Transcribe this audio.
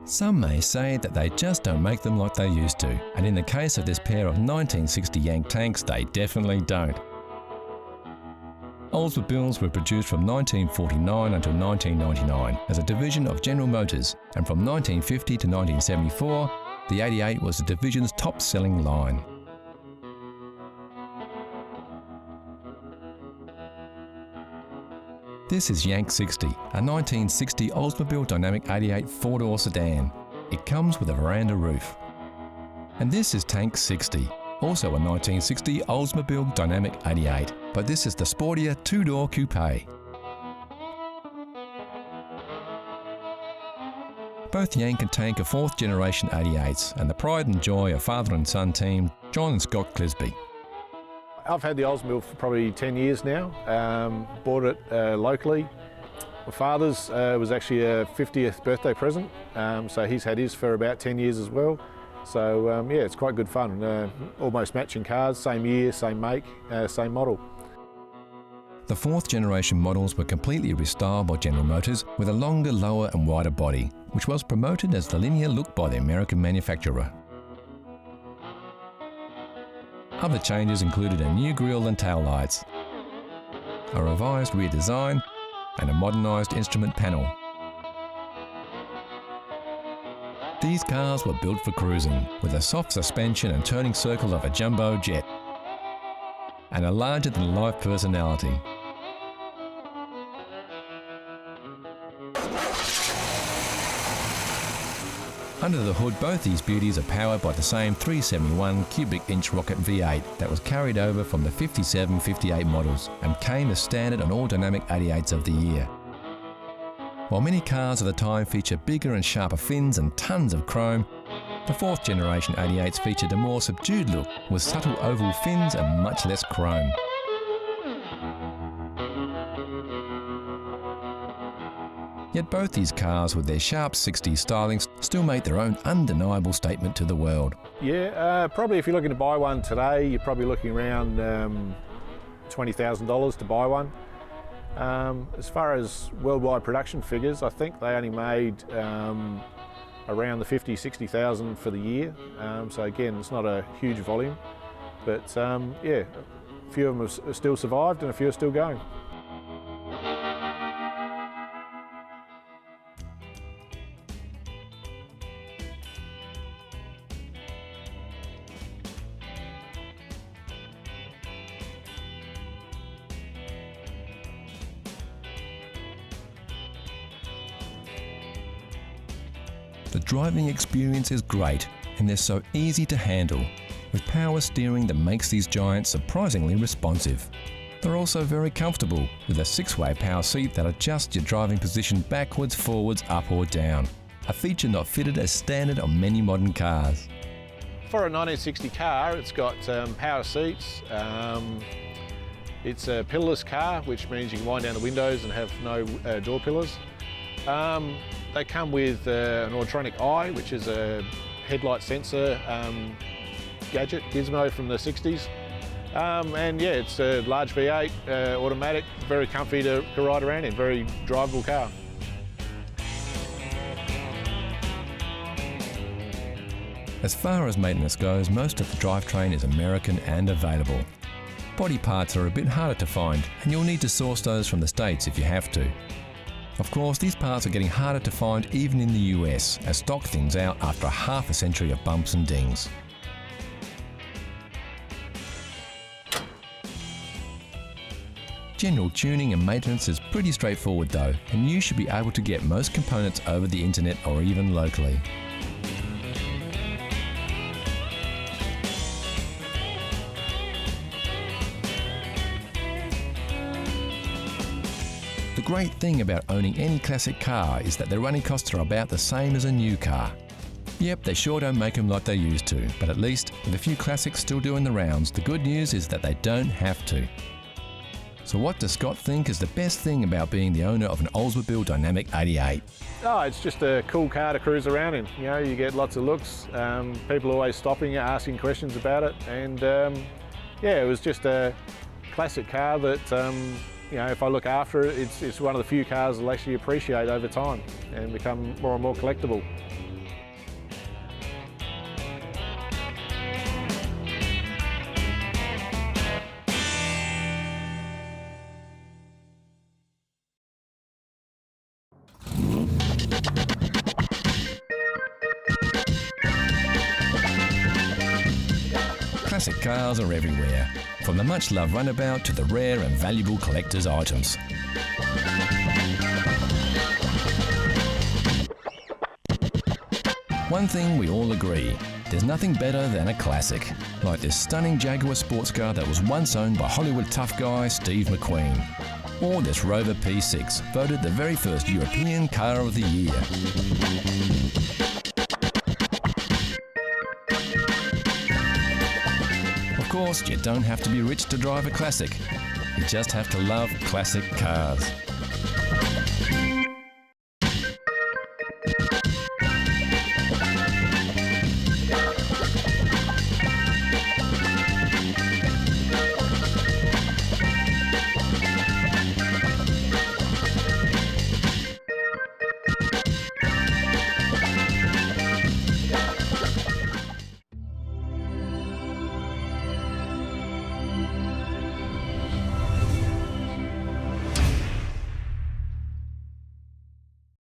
Some may say that they just don't make them like they used to, and in the case of this pair of 1960 Yank tanks, they definitely don't. Oldsmobiles were produced from 1949 until 1999 as a division of General Motors, and from 1950 to 1974, the 88 was the division's top-selling line. This is Yank 60, a 1960 Oldsmobile Dynamic 88 four-door sedan. It comes with a veranda roof. And this is Tank 60, also a 1960 Oldsmobile Dynamic 88, but this is the sportier two-door coupe. Both Yank and Tank are fourth-generation 88s, and the pride and joy of father and son team, John and Scott Clisby. I've had the Oldsmobile for probably 10 years now. Bought it locally. My father's was actually a 50th birthday present, so he's had his for about 10 years as well. So yeah, it's quite good fun. Almost matching cars, same year, same make, same model. The fourth generation models were completely restyled by General Motors with a longer, lower and wider body, which was promoted as the linear look by the American manufacturer. Other changes included a new grille and tail lights, a revised rear design and a modernised instrument panel. These cars were built for cruising, with a soft suspension and turning circle of a jumbo jet, and a larger-than-life personality. Under the hood, both these beauties are powered by the same 371 cubic inch rocket V8 that was carried over from the 57-58 models and came as standard on all Dynamic 88s of the year. While many cars of the time feature bigger and sharper fins and tons of chrome, the fourth generation 88s featured a more subdued look with subtle oval fins and much less chrome. Yet both these cars, with their sharp 60s stylings, still make their own undeniable statement to the world. Yeah, probably if you're looking to buy one today, you're probably looking around $20,000 to buy one. As far as worldwide production figures, I think they only made around the 50,000–60,000 for the year. So again, it's not a huge volume, but yeah, a few of them have still survived and a few are still going. The driving experience is great and they're so easy to handle, with power steering that makes these giants surprisingly responsive. They're also very comfortable, with a 6-way power seat that adjusts your driving position backwards, forwards, up or down, a feature not fitted as standard on many modern cars. For a 1960 car, it's got power seats. It's a pillarless car, which means you can wind down the windows and have no door pillars. They come with an electronic eye, which is a headlight sensor gadget, gizmo from the 60s. And yeah, it's a large V8, automatic, very comfy to ride around in, very drivable car. As far as maintenance goes, most of the drivetrain is American and available. Body parts are a bit harder to find, and you'll need to source those from the States if you have to. Of course, these parts are getting harder to find even in the US, as stock thins out after a half a century of bumps and dings. General tuning and maintenance is pretty straightforward though, and you should be able to get most components over the internet or even locally. The great thing about owning any classic car is that the running costs are about the same as a new car. Yep, they sure don't make them like they used to, but at least, with a few classics still doing the rounds, the good news is that they don't have to. So what does Scott think is the best thing about being the owner of an Oldsmobile Dynamic 88? Oh, it's just a cool car to cruise around in. You know, you get lots of looks, people always stopping you, asking questions about it, and yeah, it was just a classic car that you know, if I look after it, it's one of the few cars I'll actually appreciate over time and become more and more collectible. Classic cars are everywhere, from the much-loved runabout to the rare and valuable collector's items. One thing we all agree, there's nothing better than a classic, like this stunning Jaguar sports car that was once owned by Hollywood tough guy Steve McQueen, or this Rover P6, voted the very first European Car of the Year. Of course, you don't have to be rich to drive a classic. You just have to love classic cars.